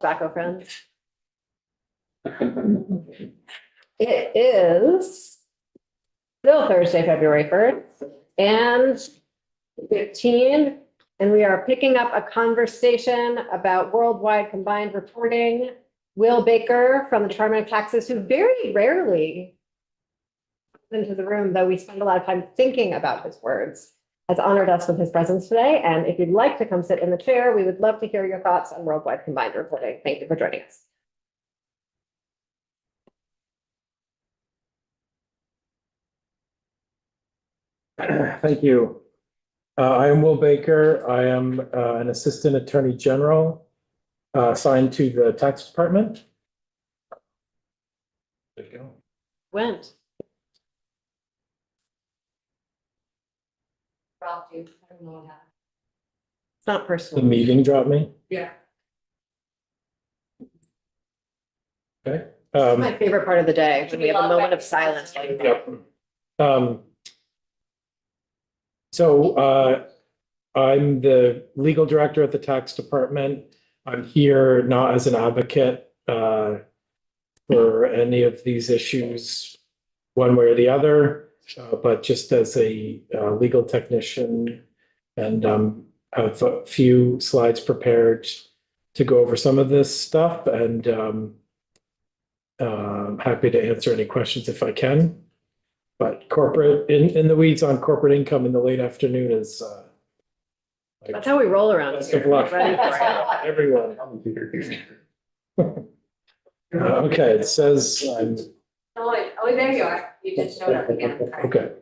Tobacco friends. It is still Thursday, February 1st and 15, and we are picking up a conversation about worldwide combined reporting. Will Baker from the Department of Taxes, who very rarely comes into the room, though we spend a lot of time thinking about his words, has honored us with his presence today. And if you'd like to come sit in the chair, we would love to hear your thoughts on worldwide combined reporting. Thank you for joining us. Thank you. I am Will Baker. I am an Assistant Attorney General assigned to the Tax Department. There you go. Went. It's not The personal. meeting dropped me. Yeah. Okay. My favorite part of the day, when we have a moment of silence. Yep. So I'm the legal director at the Tax Department. I'm here not as an advocate for any of these issues, one way or the other, but just as a legal technician, and have a few slides prepared to go over some of this stuff, and happy to answer any questions if I can. But corporate, in the weeds on corporate income in the late afternoon is That's how we roll around best of here. luck, Ready for it. everyone. Okay, it says I'm Oh, there you are. You just showed up again. okay.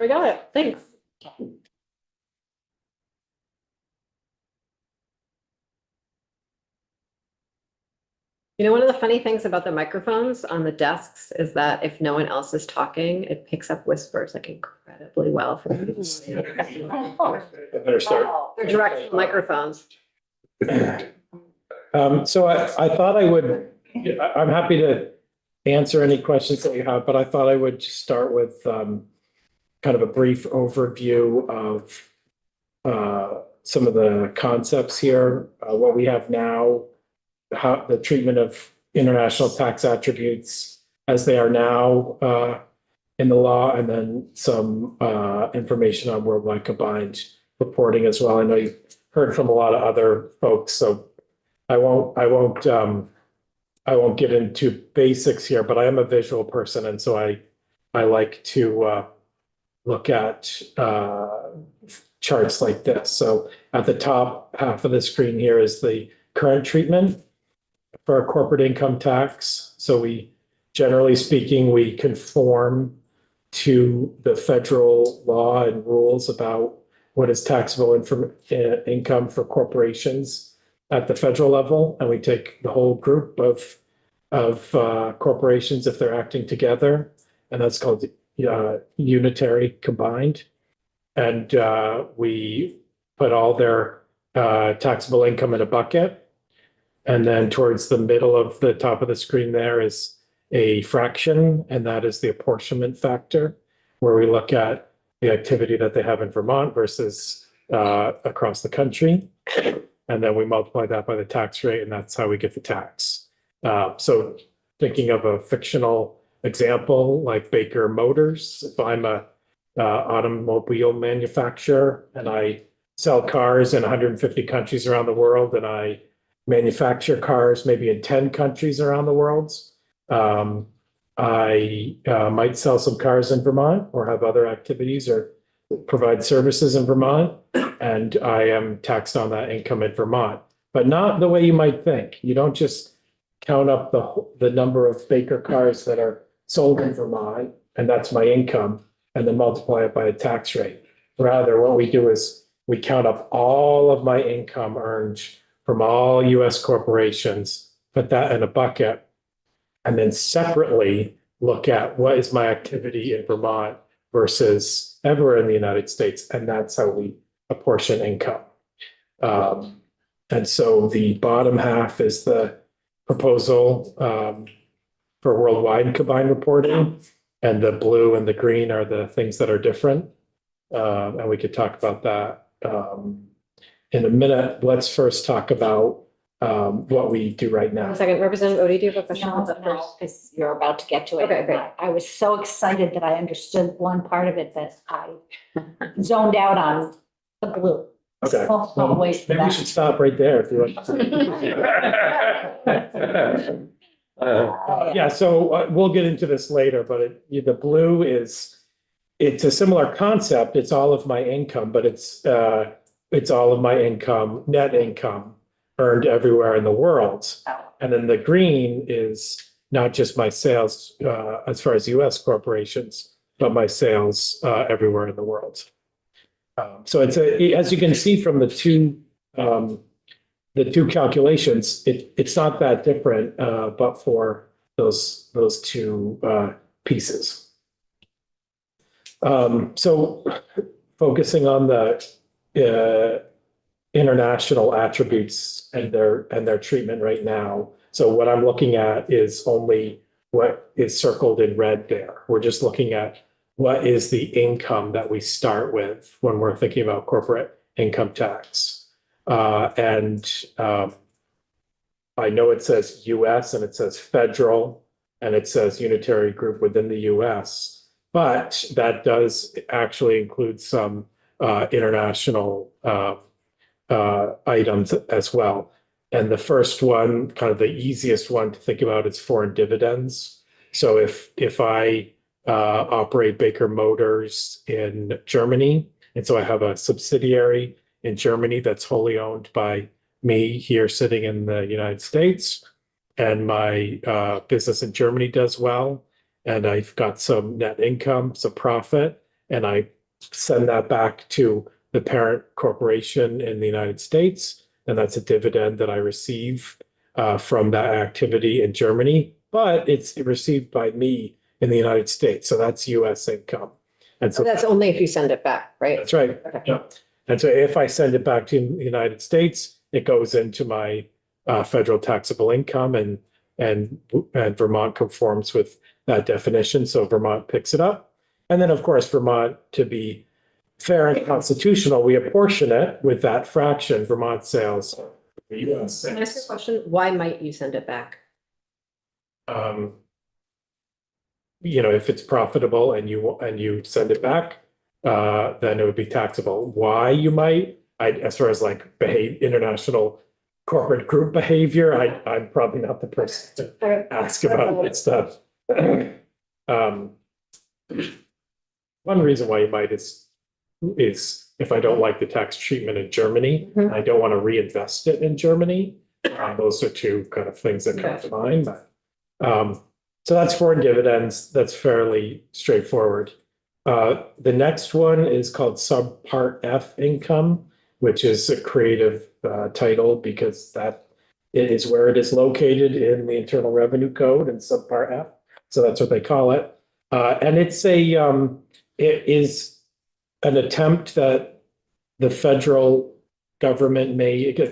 We got it. Thanks. You know, one of the funny things about the microphones on the desks is that if no one else is talking, it picks up whispers like incredibly well for me. I better start. They're direct microphones. So I thought I would, I'm happy to answer any questions that you have, but I thought I would just start with kind of a brief overview of some of the concepts here, what we have now, how the treatment of international tax attributes as they are now in the law, and then some information on worldwide combined reporting as well. I know you've heard from a lot of other folks, so I won't get into basics here, but I am a visual person, and so I like to look at charts like this. So at the top half of the screen here is the current treatment for corporate income tax. So we, generally speaking, we conform to the federal law and rules about what is taxable income for corporations at the federal level, and we take the whole group of corporations if they're acting together, and that's called unitary combined. And we put all their taxable income in a bucket. And then towards the middle of the top of the screen there is a fraction, and that is the apportionment factor, where we look at the activity that they have in Vermont versus across the country. And then we multiply that by the tax rate, and that's how we get the tax. So thinking of a fictional example like Baker Motors, if I'm a automobile manufacturer and I sell cars in 150 countries around the world, and I manufacture cars maybe in 10 countries around the world, I might sell some cars in Vermont or have other activities or provide services in Vermont, and I am taxed on that income in Vermont, but not the way you might think. You don't just count up the number of Baker cars that are sold in Vermont, and that's my income, and then multiply it by a tax rate. Rather, what we do is we count up all of my income earned from all US corporations, put that in a bucket, and then separately look at what is my activity in Vermont versus everywhere in the United States, and that's how we apportion income. And so the bottom half is the proposal for worldwide combined reporting. And the blue and the green are the things that are different. And we could talk about that in a minute. Let's first talk about what we do right now. One second, Representative Odie, do you have a question? No, because you're about to get to it. Okay, great. I was so excited that I understood one part of it that I zoned out on the blue. Okay. I'll wait for Maybe we that. should stop right there if you want. Yeah, so we'll get into this later, but the blue it's a similar concept. It's all of my income, but it's all of my income, net income earned everywhere in the world. And then the green is not just my sales as far as US corporations, but my sales everywhere in the world. So as you can see from the two calculations, it's not that different, but for those two pieces. So focusing on the international attributes and their treatment right now. So what I'm looking at is only what is circled in red there. We're just looking at what is the income that we start with when we're thinking about corporate income tax. I know it says US and it says federal and it says unitary group within the US, but that does actually include some international items as well. And the first one, kind of the easiest one to think about, is foreign dividends. So if I operate Baker Motors in Germany, and so I have a subsidiary in Germany that's wholly owned by me here sitting in the United States, and my business in Germany does well, and I've got some net income, some profit, and I send that back to the parent corporation in the United States, and that's a dividend that I receive from that activity in Germany, but it's received by me in the United States. So that's US income. And so That's only if you send it back, right? that's right. Okay. Yeah. And so if I send it back to the United States, it goes into my federal taxable income, and Vermont conforms with that definition. So Vermont picks it up. And then, of course, Vermont, to be fair and constitutional, we apportion it with that fraction, Vermont sales. The US Can I ask you a sales. question? Why might you send it back? If it's profitable and you send it back, then it would be taxable. Why you might, as far as like international corporate group behavior, I'm probably not the person to ask about that stuff. One reason why you might is if I don't like the tax treatment in Germany, Mhm. I don't want to reinvest it in Germany. Those are two kind of things that come to mind, but so that's foreign dividends. That's fairly straightforward. The next one is called Subpart F income, which is a creative title because that is where it is located in the Internal Revenue Code and Subpart F. So that's what they call it. And it is an attempt that the federal government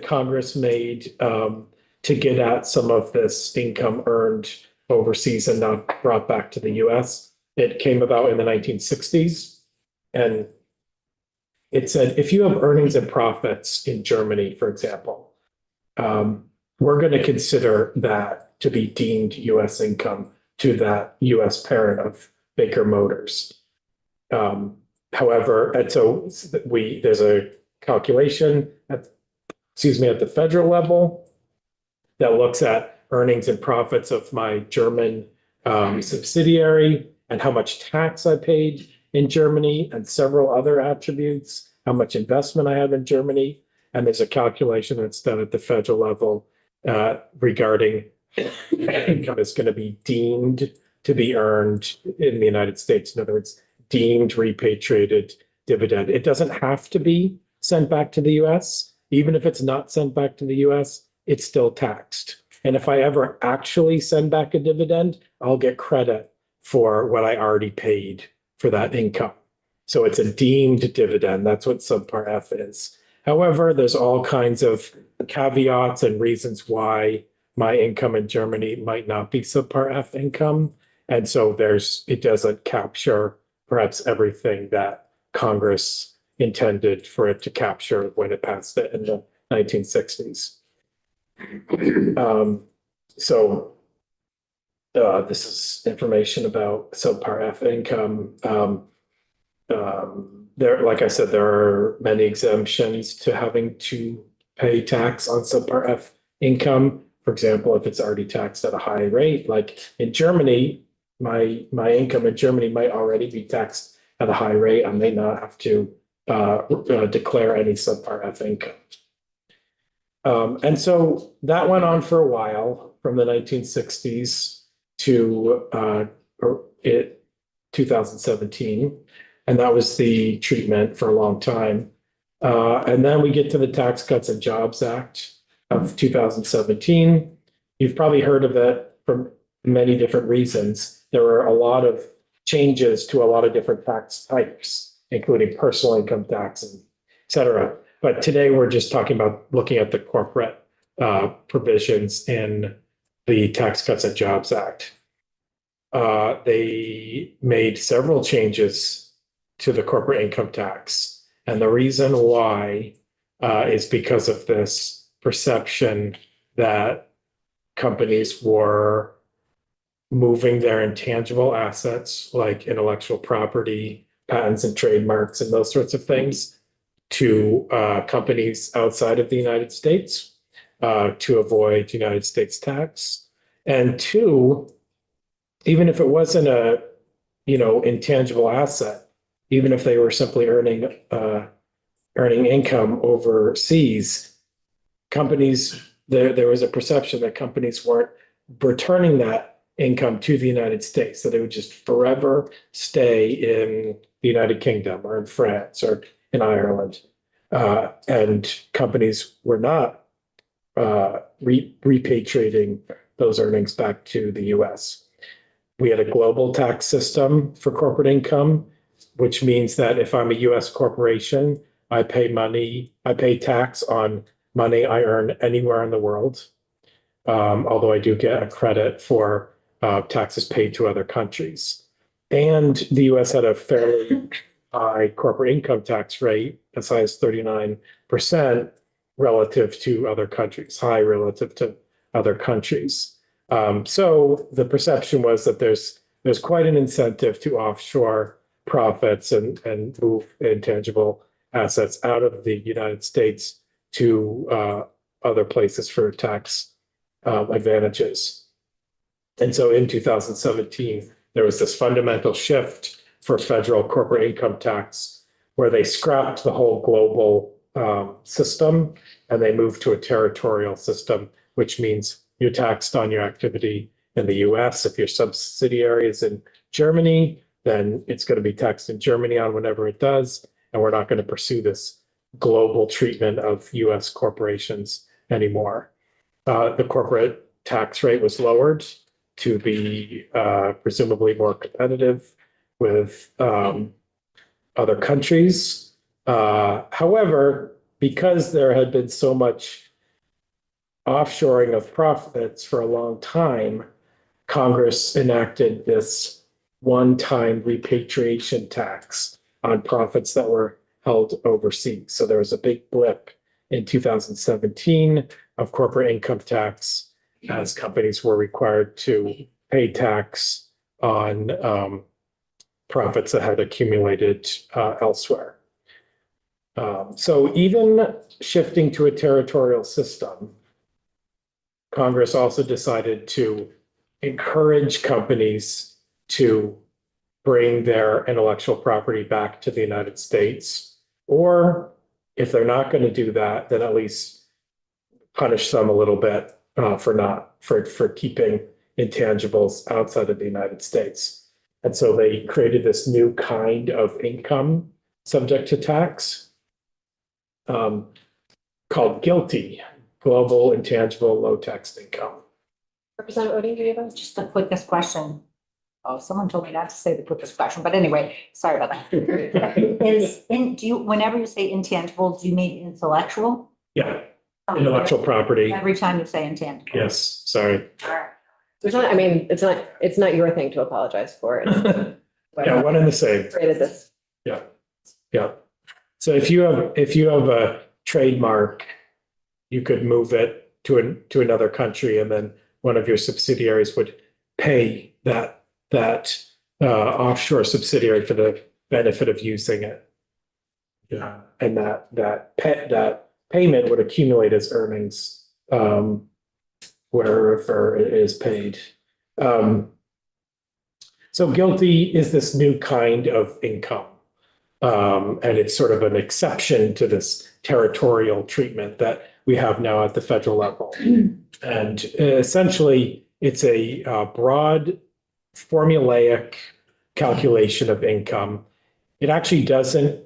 Congress made to get at some of this income earned overseas and not brought back to the US. It came about in the 1960s. And it said, if you have earnings and profits in Germany, for example, we're going to consider that to be deemed US income to that US parent of Baker Motors. However, and so there's a calculation at the federal level that looks at earnings and profits of my German subsidiary and how much tax I paid in Germany and several other attributes, how much investment I have in Germany. And there's a calculation that's done at the federal level regarding income is going to be deemed to be earned in the United States. In other words, deemed repatriated dividend. It doesn't have to be sent back to the US. Even if it's not sent back to the US, it's still taxed. And if I ever actually send back a dividend, I'll get credit for what I already paid for that income. So it's a deemed dividend. That's what Subpart F is. However, there's all kinds of caveats and reasons why my income in Germany might not be Subpart F income. And so it doesn't capture perhaps everything that Congress intended for it to capture when it passed it in the 1960s. So this is information about subpar F income. There, like I said, there are many exemptions to having to pay tax on subpar F income. For example, if it's already taxed at a high rate, like in Germany, my income in Germany might already be taxed at a high rate. I may not have to declare any subpar F income. And so that went on for a while, from the 1960s to 2017. And that was the treatment for a long time. And then we get to the Tax Cuts and Jobs Act of 2017. You've probably heard of it for many different reasons. There were a lot of changes to a lot of different tax types, including personal income tax and et cetera. But today we're just talking about looking at the corporate provisions in the Tax Cuts and Jobs Act. They made several changes to the corporate income tax. And the reason why is because of this perception that companies were moving their intangible assets like intellectual property, patents and trademarks and those sorts of things to companies outside of the United States to avoid United States tax. And two, even if it wasn't a, intangible asset, even if they were simply earning income overseas, companies, there was a perception that companies weren't returning that income to the United States, so they would just forever stay in the United Kingdom or in France or in Ireland. And companies were not repatriating those earnings back to the US. We had a global tax system for corporate income, which means that if I'm a US corporation, I pay tax on money I earn anywhere in the world. Although I do get a credit for taxes paid to other countries. And the US had a fairly high corporate income tax rate, as high as 39% relative to other countries, high relative to other countries. So the perception was that there's quite an incentive to offshore profits and move intangible assets out of the United States to other places for tax advantages. And so in 2017, there was this fundamental shift for federal corporate income tax where they scrapped the whole global system and they moved to a territorial system, which means you're taxed on your activity in the US. If your subsidiary is in Germany, then it's going to be taxed in Germany on whatever it does. And we're not going to pursue this global treatment of US corporations anymore. The corporate tax rate was lowered to be presumably more competitive with other countries. However, because there had been so much offshoring of profits for a long time, Congress enacted this one-time repatriation tax on profits that were held overseas. So there was a big blip in 2017 of corporate income tax as companies were required to pay tax on profits that had accumulated elsewhere. So even shifting to a territorial system, Congress also decided to encourage companies to bring their intellectual property back to the United States, or if they're not going to do that, then at least punish them a little bit for keeping intangibles outside of the United States. And so they created this new kind of income subject to tax called GILTI, Global Intangible Low Taxed Income. Representative Odie, do you have Just the quickest question. Oh, someone told me not to say the quickest question, but anyway, sorry about that. Whenever you say intangible, do you mean intellectual? Yeah, intellectual property. Every time you say intangible. Yes, sorry. All right. There's not, I mean, it's not your thing to apologize for it. Yeah, one and the same. Created this. Yeah, yeah. So if you have a trademark, you could move it to another country, and then one of your subsidiaries would pay that offshore subsidiary for the benefit of using it. Yeah, and that payment would accumulate as earnings wherever it is paid. So GILTI is this new kind of income. And it's sort of an exception to this territorial treatment that we have now at the federal level. And essentially, it's a broad, formulaic calculation of income. It actually doesn't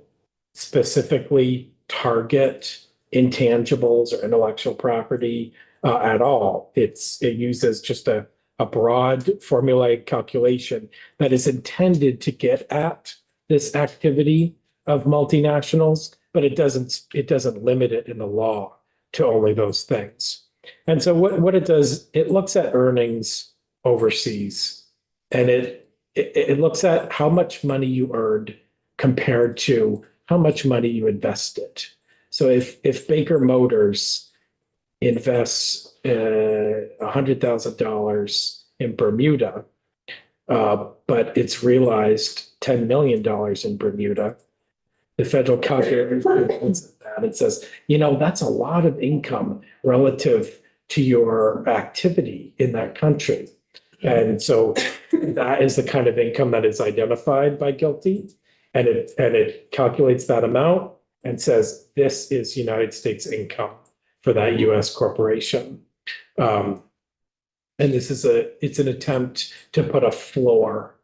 specifically target intangibles or intellectual property at all. It uses just a broad formulaic calculation that is intended to get at this activity of multinationals, but it doesn't limit it in the law to only those things. And so what it does, it looks at earnings overseas, and it looks at how much money you earned compared to how much money you invested. So if Baker Motors invests $100,000 in Bermuda, but it's realized $10 million in Bermuda, the federal calculator looks at that and says, that's a lot of income relative to your activity in that country. And so that is the kind of income that is identified by GILTI, and it calculates that amount and says, this is United States income for that US corporation. And it's an attempt to put a floor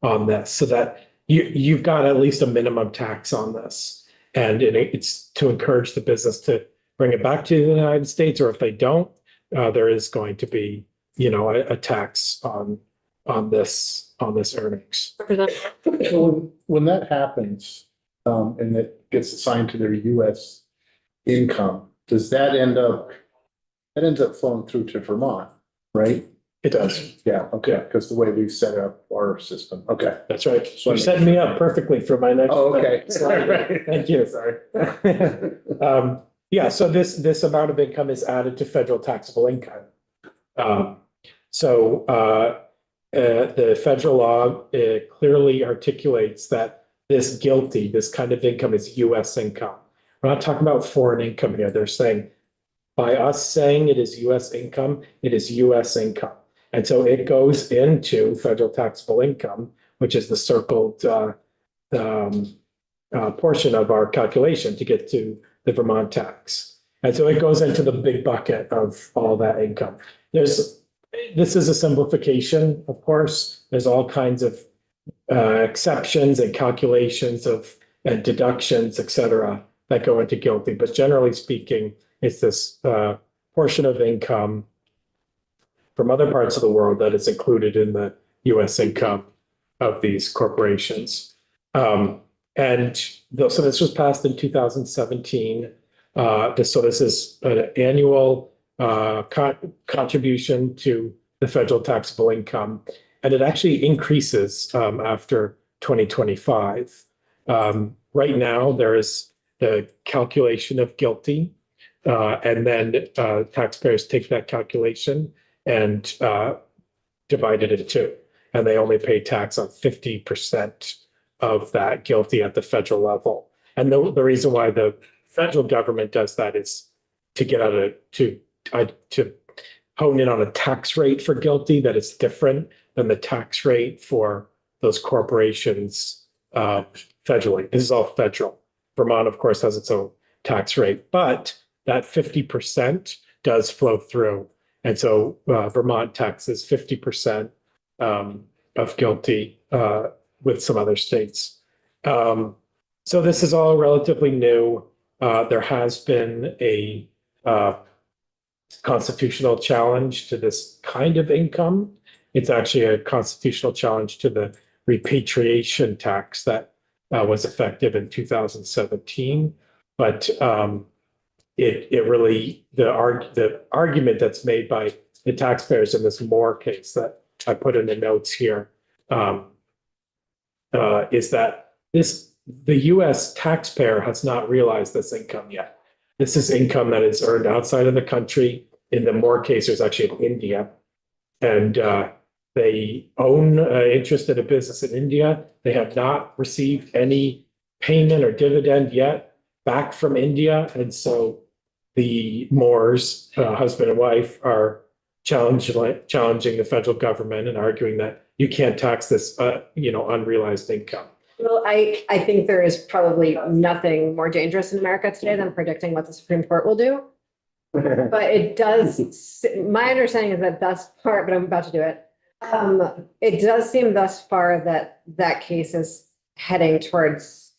on this so that you've got at least a minimum tax on this. And it's to encourage the business to bring it back to the United States, or if they don't, there is going to be, a tax on this earnings. So when that happens, and it gets assigned to their US income, does that ends up flowing through to Vermont, right? It does. Yeah, okay, because the way we set up our system, okay. That's right. So you're setting me up perfectly for my next. Oh, okay. slide. Thank you. Sorry. Yeah, so this amount of income is added to federal taxable income. The federal law clearly articulates that this GILTI, this kind of income, is US income. We're not talking about foreign income here. They're saying, by us saying it is US income, it is US income. And so it goes into federal taxable income, which is the circled portion of our calculation to get to the Vermont tax. And so it goes into the big bucket of all that income. This is a simplification, of course. There's all kinds of exceptions and calculations and deductions, et cetera, that go into GILTI. But generally speaking, it's this portion of income from other parts of the world that is included in the US income of these corporations. So this was passed in 2017. This is an annual contribution to the federal taxable income, and it actually increases after 2025. Right now, there is the calculation of GILTI, and then taxpayers take that calculation and divide it in two, and they only pay tax on 50% of that GILTI at the federal level. And the reason why the federal government does that is to get to hone in on a tax rate for GILTI that is different than the tax rate for those corporations federally. This is all federal. Vermont, of course, has its own tax rate, but that 50% does flow through. And so Vermont taxes 50% of GILTI with some other states. So this is all relatively new. There has been a constitutional challenge to this kind of income. It's actually a constitutional challenge to the repatriation tax that was effective in 2017. But it really, the argument that's made by the taxpayers in this Moore case that I put in the notes here, is that the US taxpayer has not realized this income yet. This is income that is earned outside of the country. In the Moore case, there's actually in India. And they own interest in a business in India. They have not received any payment or dividend yet back from India. And so the Moores, husband and wife, are challenging the federal government and arguing that you can't tax this, unrealized income. Well, I think there is probably nothing more dangerous in America today than predicting what the Supreme Court will do. But it does, my understanding is that thus far, but I'm about to do it. It does seem thus far that that case is heading towards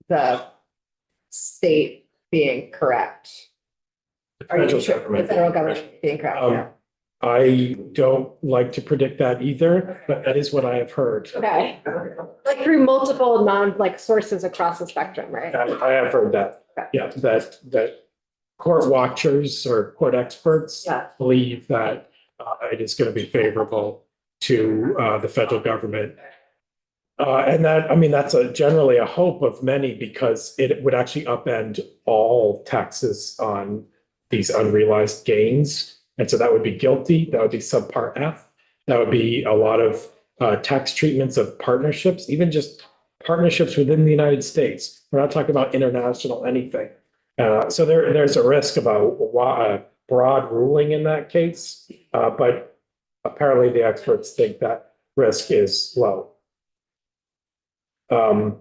the state being correct. Are you Federal sure? government. The federal government being correct, yeah. I don't like to predict that either, but that is what I have heard. Okay, like through multiple sources across the spectrum, right? I have heard that, yeah, that court watchers or court experts Yeah. believe that it is going to be favorable to the federal government. And that, I mean, that's generally a hope of many because it would actually upend all taxes on these unrealized gains. And so that would be GILTI, that would be subpart F. That would be a lot of tax treatments of partnerships, even just partnerships within the United States. We're not talking about international anything. So there's a risk of a broad ruling in that case, but apparently the experts think that risk is low. And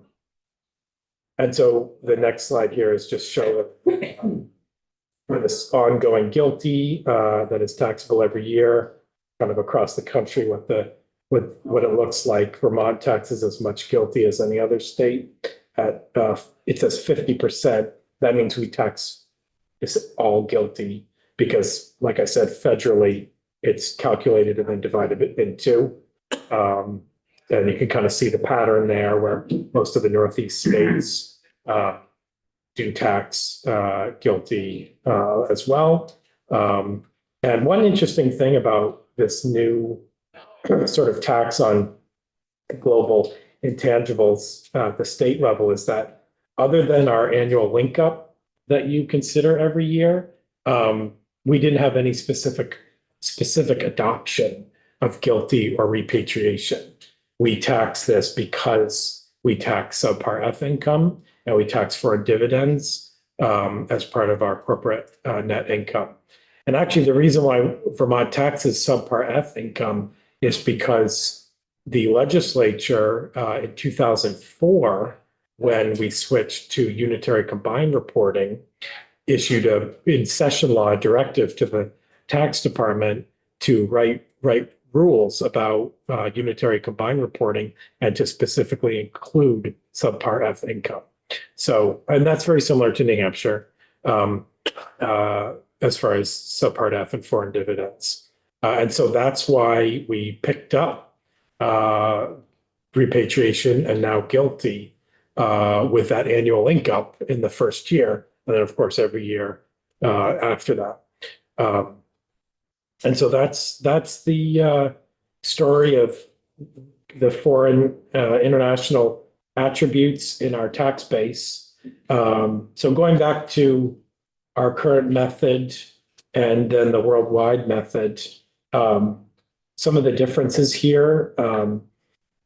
so the next slide here is just show for this ongoing GILTI that is taxable every year, kind of across the country, what it looks like. Vermont taxes as much GILTI as any other state. At it says 50%. That means we tax is all GILTI because, like I said, federally it's calculated and then divided in two. And you can kind of see the pattern there where most of the Northeast states do tax GILTI as well. And one interesting thing about this new sort of tax on global intangibles at the state level is that other than our annual link up that you consider every year, we didn't have any specific adoption of GILTI or repatriation. We tax this because we tax subpart F income and we tax foreign dividends as part of our corporate net income. And actually, the reason why Vermont taxes subpart F income is because the legislature in 2004, when we switched to unitary combined reporting, issued in session law directive to the tax department to write rules about unitary combined reporting and to specifically include subpart F income. So, and that's very similar to New Hampshire as far as subpart F and foreign dividends. And so that's why we picked up repatriation and now GILTI with that annual link up in the first year. And then, of course, every year after that. And so that's the story of the foreign international attributes in our tax base. So going back to our current method and then the worldwide method, some of the differences here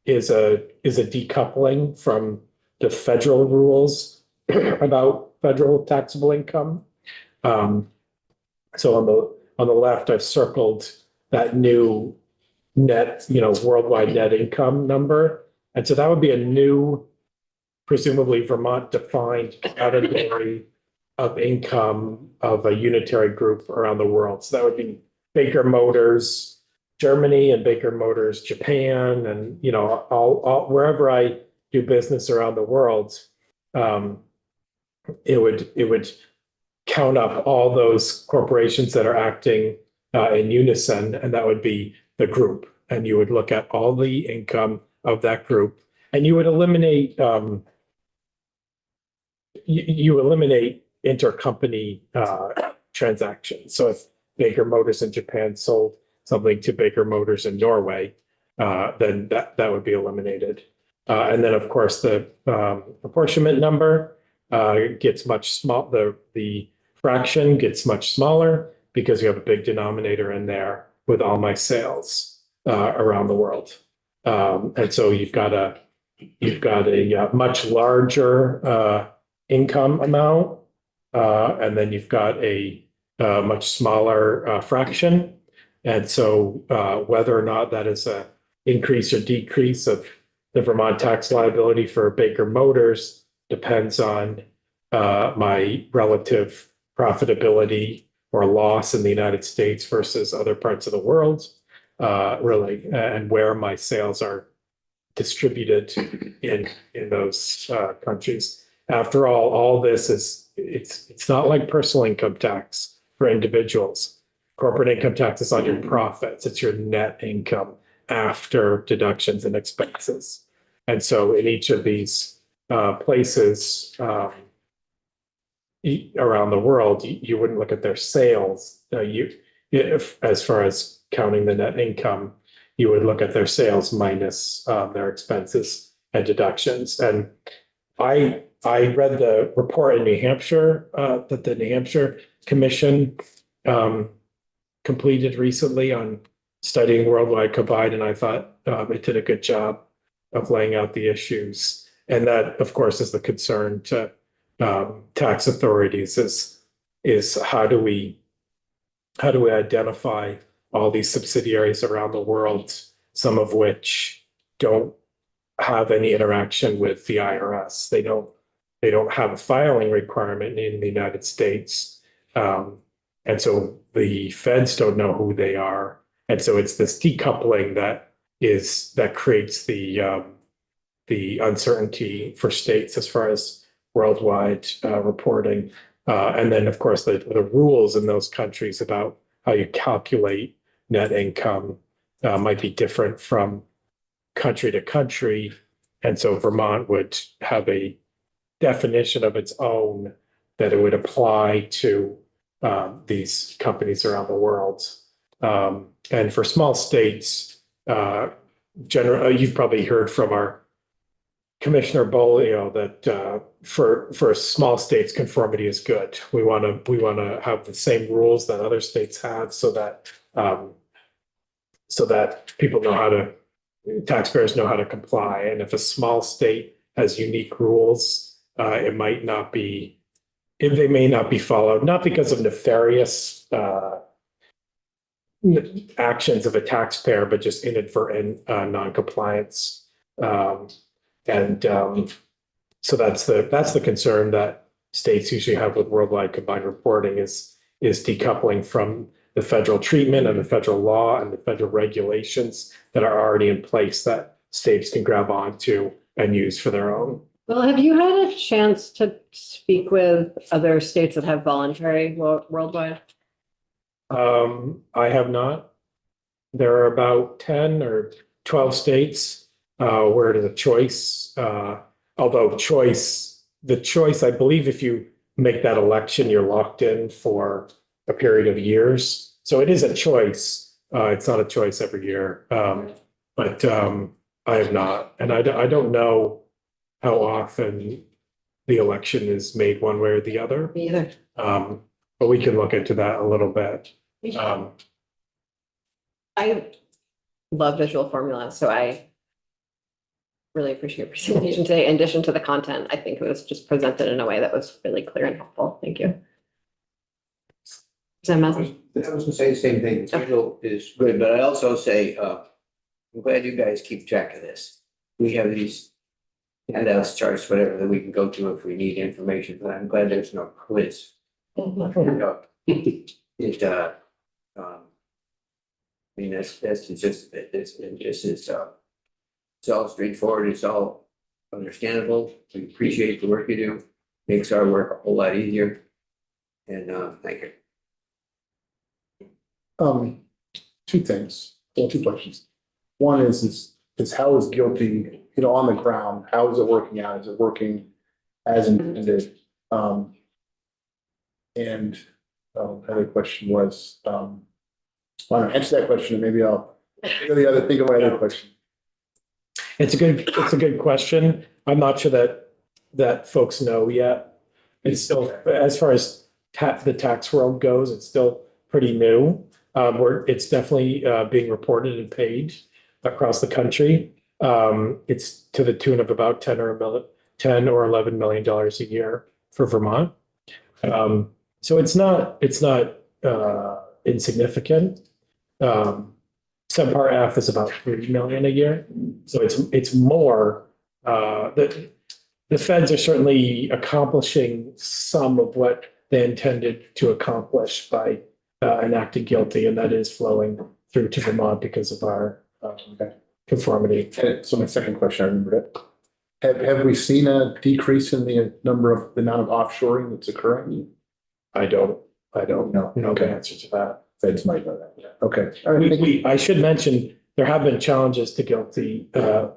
is a decoupling from the federal rules about federal taxable income. So on the left, I've circled that new net, worldwide net income number. And so that would be a new, presumably Vermont defined category of income of a unitary group around the world. So that would be Baker Motors, Germany, and Baker Motors, Japan, and, all wherever I do business around the world, it would count up all those corporations that are acting in unison, and that would be the group. And you would look at all the income of that group, and you would eliminate you eliminate intercompany transactions. So if Baker Motors in Japan sold something to Baker Motors in Norway, then that would be eliminated. And then, of course, the apportionment number gets much small, the fraction gets much smaller because you have a big denominator in there with all my sales around the world. And so you've got a much larger income amount, and then you've got a much smaller fraction. And so whether or not that is a increase or decrease of the Vermont tax liability for Baker Motors depends on my relative profitability or loss in the United States versus other parts of the world, really, and where my sales are distributed in those countries. After all this is it's not like personal income tax for individuals. Corporate income tax is on your profits. It's your net income after deductions and expenses. And so in each of these places around the world, you wouldn't look at their sales. As far as counting the net income, you would look at their sales minus their expenses and deductions. And I read the report in New Hampshire that the New Hampshire Commission completed recently on studying worldwide combined, and I thought it did a good job of laying out the issues. And that, of course, is the concern to tax authorities is how do we identify all these subsidiaries around the world, some of which don't have any interaction with the IRS. They don't have a filing requirement in the United States. And so the feds don't know who they are. And so it's this decoupling that creates the uncertainty for states as far as worldwide reporting. And then, of course, the rules in those countries about how you calculate net income might be different from country to country. And so Vermont would have a definition of its own that it would apply to these companies around the world. And for small states, you've probably heard from our Commissioner Bolio that for small states, conformity is good. We want to have the same rules that other states have, so that people know taxpayers know how to comply. And if a small state has unique rules, they may not be followed, not because of nefarious actions of a taxpayer, but just inadvertent noncompliance. So that's the concern that states usually have with worldwide combined reporting is decoupling from the federal treatment and the federal law and the federal regulations that are already in place that states can grab onto and use for their own. Well, have you had a chance to speak with other states that have voluntary worldwide? I have not. There are about 10 or 12 states where it is a choice. Although the choice, I believe if you make that election, you're locked in for a period of years. So it is a choice. It's not a choice every year. But I have not. And I don't know how often the election is made one way or the other. Me either. But we can look into that a little bit. I love visual formula, so I really appreciate your presentation today. In addition to the content, I think it was just presented in a way that was really clear and helpful. Thank you. Is that I was gonna say the same thing, visual is good, but I also say, I'm glad you guys keep track of this. We have these handouts, charts, whatever, that we can go to if we need information, but I'm glad there's no quiz. I mean, that's just, it's all straightforward, it's all understandable, we appreciate the work you do, makes our work a whole lot easier. And, thank you. Two things, well, two questions. One is how is guilty, on the ground, how is it working out? Is it working as intended? And another question was, Why don't I answer that question, and maybe I'll think of my other question. It's a good question. I'm not sure that folks know yet. It's still, as far as the tax world goes, it's still pretty new. It's definitely, being reported and paid across the country. It's to the tune of about 10 or $11 million a year for Vermont. So it's not, insignificant. Subpart F is about 30 million a year. So it's more, the feds are certainly accomplishing some of what they intended to accomplish by enacting GILTI, and that is flowing through to Vermont because of our conformity. And so my second question, I remembered it. Have we seen a decrease in the amount of offshoring that's occurring? I don't know the Okay. answer to that. Feds might know that. Yeah. Okay. All right. Thank you. I should mention, there have been challenges to GILTI,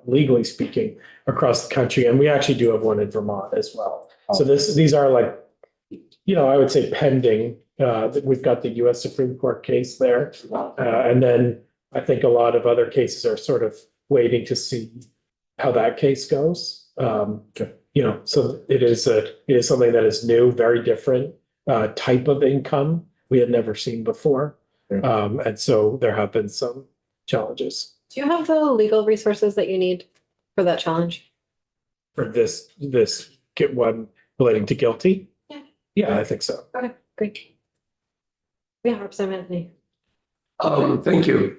legally speaking, across the country, and we actually do have one in Vermont as well. So these are like, I would say pending. We've got the US Supreme Court case there. And then I think a lot of other cases are sort of waiting to see how that case goes. So it is something that is new, very different, type of income we had never seen before. And so there have been some challenges Do you have the legal resources that you need for that challenge? for this get one relating to GILTI. Yeah. Yeah, I think so. Okay, great. Yeah, Representative Anthony. Thank you.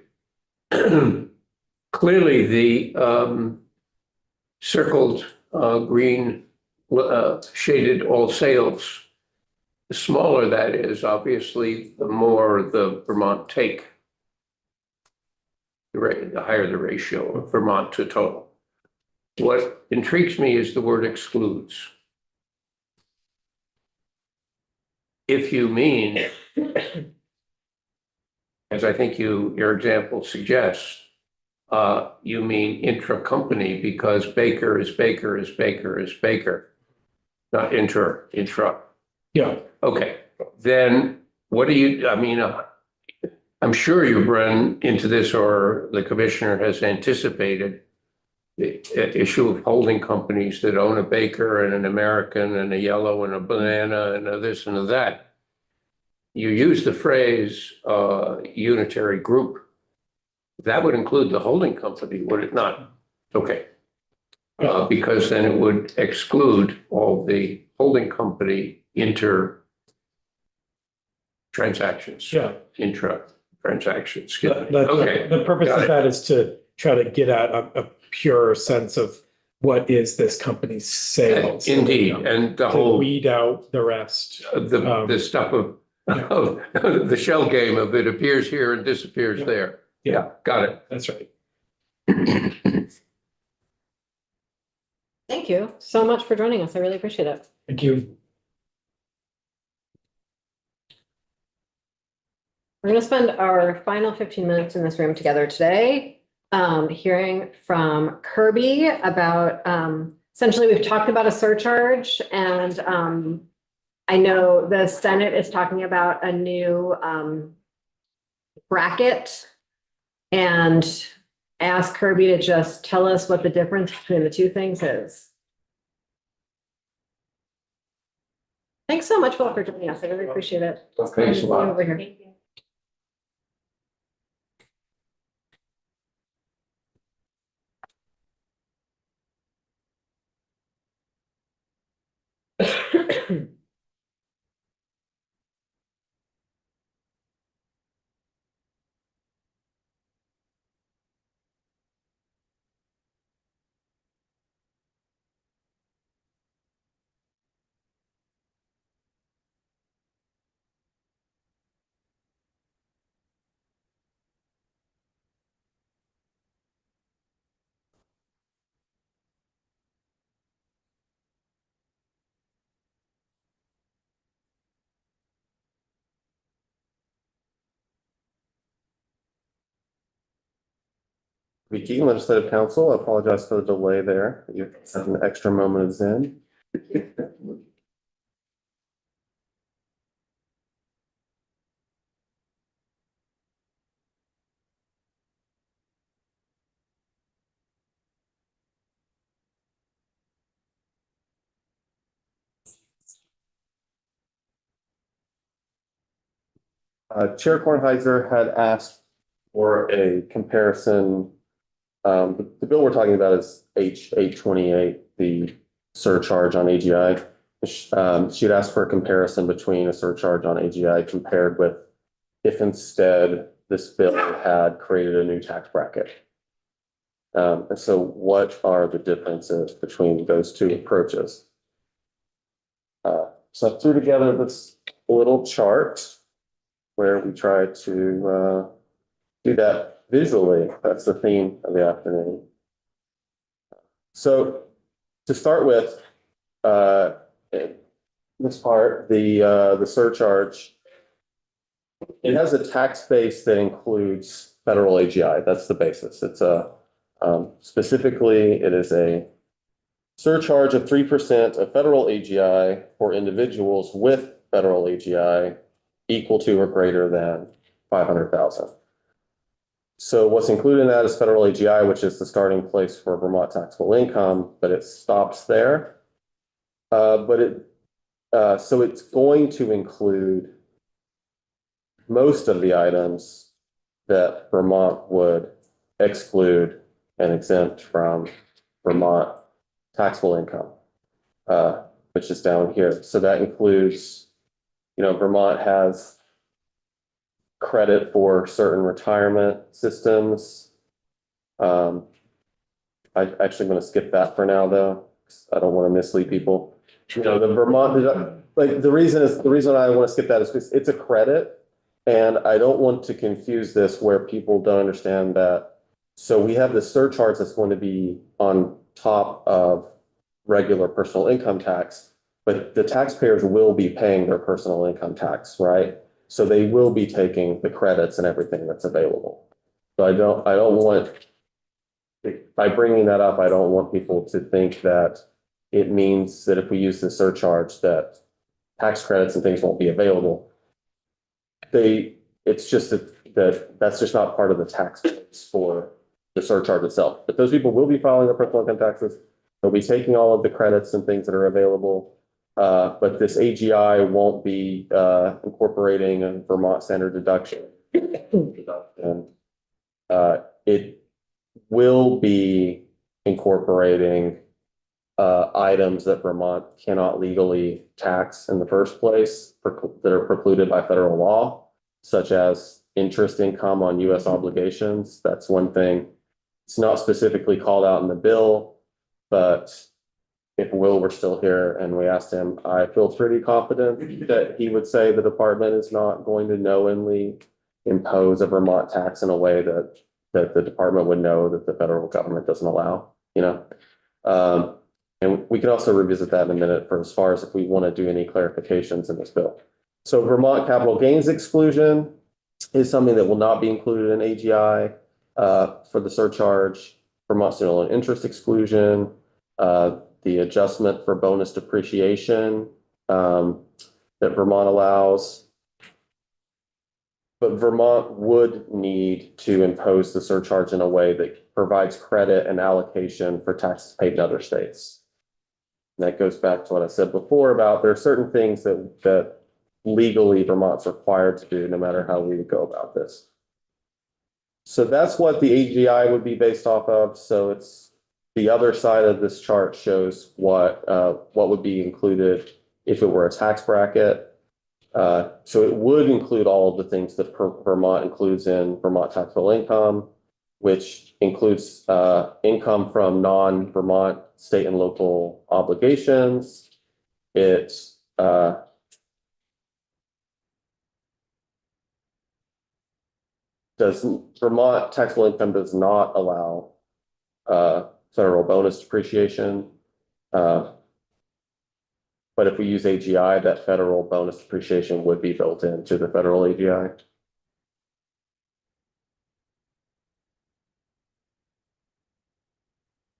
Clearly, the circled green shaded all sales, the smaller that is, obviously, the more the Vermont take. The higher the ratio of Vermont to total. What intrigues me is the word excludes. If you mean, as I think your example suggests, you mean intra-company because Baker is Baker is Baker is Baker, not intra. Yeah. Okay, then what do you, I'm sure you've run into this or the commissioner has anticipated the issue of holding companies that own a Baker and an American and a Yellow and a Banana and a this and a that. You use the phrase unitary group. That would include the holding company, would it not? Okay. Because then it would exclude all the holding company transactions. Yeah. Intra transactions. Okay. The purpose of that is to try to get at a pure sense of what is this company's sales. Indeed, and the To whole weed out the rest. the stuff of the shell game of it appears here and disappears there. Yeah, got it. That's right. Thank you so much for joining us. I really appreciate it. Thank you. We're going to spend our final 15 minutes in this room together today, hearing from Kirby about, essentially we've talked about a surcharge, and I know the Senate is talking about a new bracket, and ask Kirby to just tell us what the difference between the two things is. Thanks so much, Will, for joining us. I really appreciate it. Thanks a lot. Over here. Vicky, Legislative Council, I apologize for the delay there. You had an extra moment of zen. Chair Kornheiser had asked for a comparison. The bill we're talking about is H 828, the surcharge on AGI. She'd asked for a comparison between a surcharge on AGI compared with if instead this bill had created a new tax bracket. And so what are the differences between those two approaches? So I threw together this little chart where we try to do that visually. That's the theme of the afternoon. So to start with, this part, the surcharge, it has a tax base that includes federal AGI. That's the basis. It's a specifically, it is a surcharge of 3% of federal AGI for individuals with federal AGI equal to or greater than 500,000. So what's included in that is federal AGI, which is the starting place for Vermont taxable income, but it stops there. So it's going to include most of the items that Vermont would exclude and exempt from Vermont taxable income, which is down here. So that includes, Vermont has credit for certain retirement systems. I'm actually going to skip that for now, though. I don't want to mislead people. The Vermont, the reason I want to skip that is because it's a credit, and I don't want to confuse this where people don't understand that. So we have the surcharge that's going to be on top of regular personal income tax, but the taxpayers will be paying their personal income tax, right? So they will be taking the credits and everything that's available. So I don't want, by bringing that up, I don't want people to think that it means that if we use the surcharge that tax credits and things won't be available. It's just that's just not part of the tax base for the surcharge itself. But those people will be filing their personal income taxes. They'll be taking all of the credits and things that are available. But this AGI won't be incorporating a Vermont standard deduction. It will be incorporating items that Vermont cannot legally tax in the first place that are precluded by federal law, such as interest income on U.S. obligations. That's one thing. It's not specifically called out in the bill, but if Will were still here and we asked him, I feel pretty confident that he would say the department is not going to knowingly impose a Vermont tax in a way that the department would know that the federal government doesn't allow, and we can also revisit that in a minute for as far as if we want to do any clarifications in this bill. So Vermont capital gains exclusion is something that will not be included in AGI for the surcharge. Vermont student loan interest exclusion, the adjustment for bonus depreciation that Vermont allows. But Vermont would need to impose the surcharge in a way that provides credit and allocation for taxes paid in other states. And that goes back to what I said before about there are certain things that legally Vermont's required to do no matter how we would go about this. So that's what the AGI would be based off of. So it's the other side of this chart shows what would be included if it were a tax bracket. So it would include all of the things that Vermont includes in Vermont taxable income, which includes income from non-Vermont state and local obligations. Vermont taxable income does not allow federal bonus depreciation. But if we use AGI, that federal bonus depreciation would be built into the federal AGI.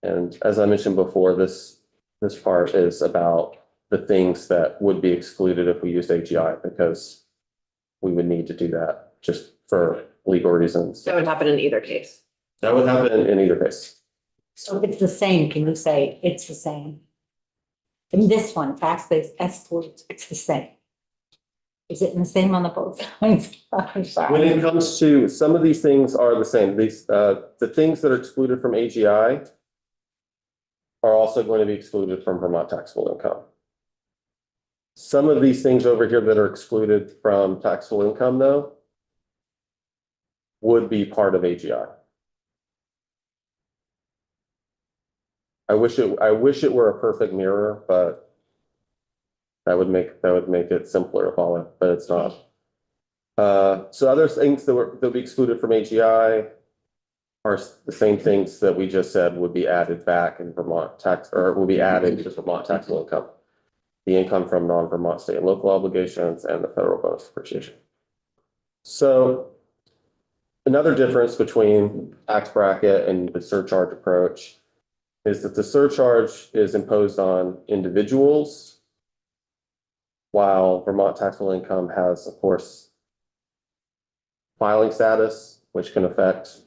And as I mentioned before, this part is about the things that would be excluded if we used AGI, because we would need to do that just for legal reasons. That would happen in either case. That would happen in either case. So if it's the same, can you say it's the same? In this one, tax base excludes, it's the same. Is it the same on the both sides? I'm When sorry. it comes to, some of these things are the same. These, the things that are excluded from AGI are also going to be excluded from Vermont taxable income. Some of these things over here that are excluded from taxable income, though, would be part of AGI. I wish it were a perfect mirror, but that would make it simpler to follow, but it's not. So other things that'll be excluded from AGI are the same things that we just said would be added back in Vermont tax, or will be added to Vermont taxable income. The income from non-Vermont state and local obligations and the federal bonus depreciation. So another difference between tax bracket and the surcharge approach is that the surcharge is imposed on individuals, while Vermont taxable income has, of course, filing status, which can affect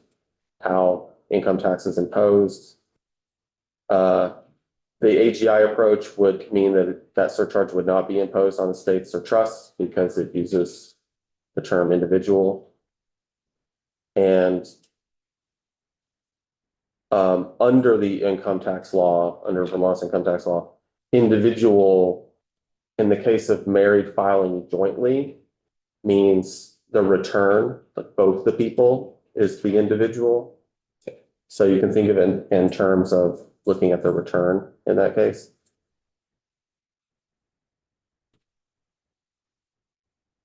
how income tax is imposed. The AGI approach would mean that that surcharge would not be imposed on the states or trusts because it uses the term individual. And under the income tax law, under Vermont's income tax law, individual, in the case of married filing jointly, means the return of both the people is the individual. So you can think of it in terms of looking at the return in that case.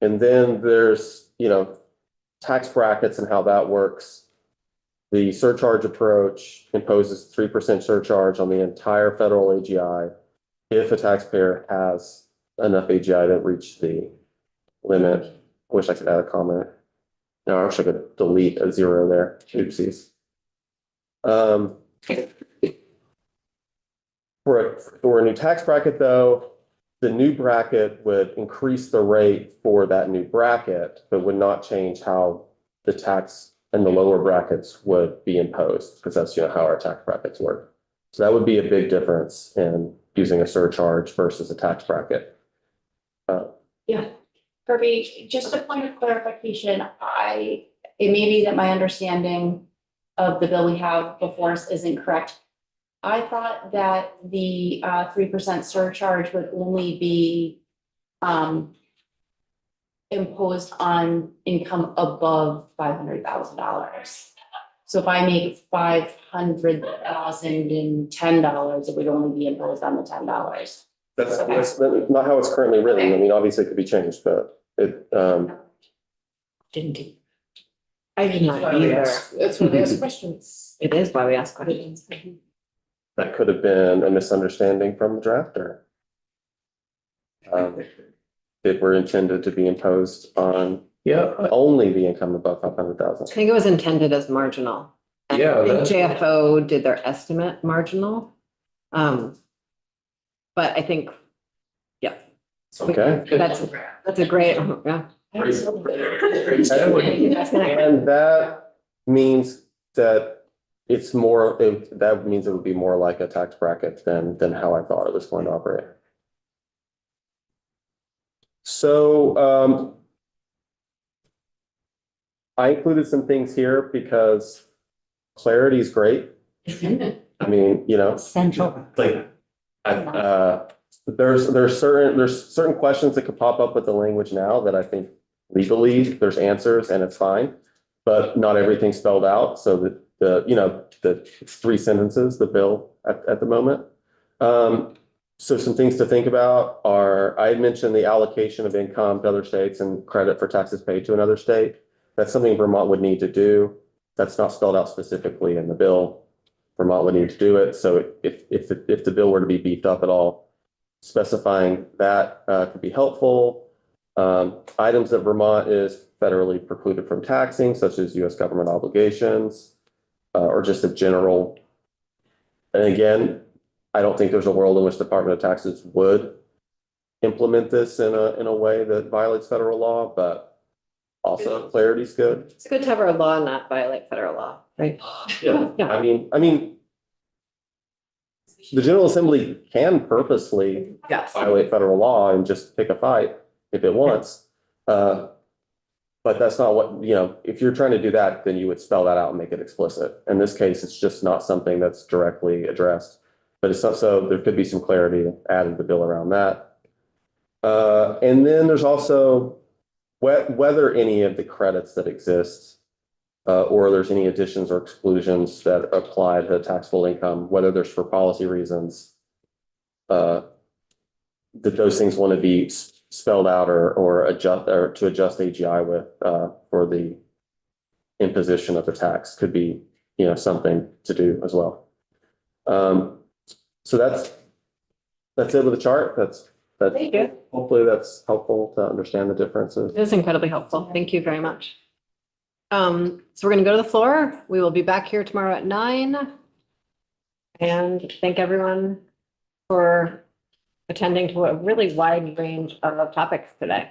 And then there's, tax brackets and how that works. The surcharge approach imposes 3% surcharge on the entire federal AGI if a taxpayer has enough AGI to reach the limit. I wish I could add a comment. No, I wish I could delete a 0 there. Oopsies. For a new tax bracket, though, the new bracket would increase the rate for that new bracket, but would not change how the tax and the lower brackets would be imposed, because that's how our tax brackets work. So that would be a big difference in using a surcharge versus a tax bracket. Yeah, Kirby, just a point of clarification, it may be that my understanding of the bill we have before us isn't correct. I thought that the 3% surcharge would only be imposed on income above $500,000. So if I make $500,010, it would only be imposed on the $10. That's not how it's currently written. I mean, obviously it could be changed, but it, Didn't. I did not either. That's why we ask questions. It is why we ask questions. that could have been a misunderstanding from the drafter. That were intended to be imposed on Yeah, only the income above 500,000. I think it was intended as marginal. And Yeah, I think that's- JFO did their estimate marginal. But I think, yeah. Okay. That's a great, yeah. And that means that it's more, that means it would be more like a tax bracket than how I thought it was going to operate. So, I included some things here because clarity is great. I mean, Central. like, there's certain questions that could pop up with the language now that I think legally there's answers and it's fine, but not everything's spelled out. So that the 3 sentences, the bill at the moment. So some things to think about are, I had mentioned the allocation of income to other states and credit for taxes paid to another state. That's something Vermont would need to do. That's not spelled out specifically in the bill. Vermont would need to do it. So if the bill were to be beefed up at all, specifying that could be helpful. Items that Vermont is federally precluded from taxing, such as U.S. government obligations, or just a general. And again, I don't think there's a world in which the Department of Taxes would implement this in a way that violates federal law, but also clarity is good. It's good to have our law not violate federal law, right? Yeah, Yeah. I mean, the General Assembly can purposely Yes. violate federal law and just pick a fight if it wants. But that's not what, if you're trying to do that, then you would spell that out and make it explicit. In this case, it's just not something that's directly addressed. But it's not, so there could be some clarity added to the bill around that. And then there's also whether any of the credits that exist, or there's any additions or exclusions that apply to taxable income, whether there's for policy reasons, that those things want to be spelled out or adjust or to adjust AGI with for the imposition of the tax could be, something to do as well. So that's it with the chart. Thank you. Hopefully that's helpful to understand the differences. It is incredibly helpful. Thank you very much. So we're going to go to the floor. We will be back here tomorrow at 9. And thank everyone for attending to a really wide range of topics today.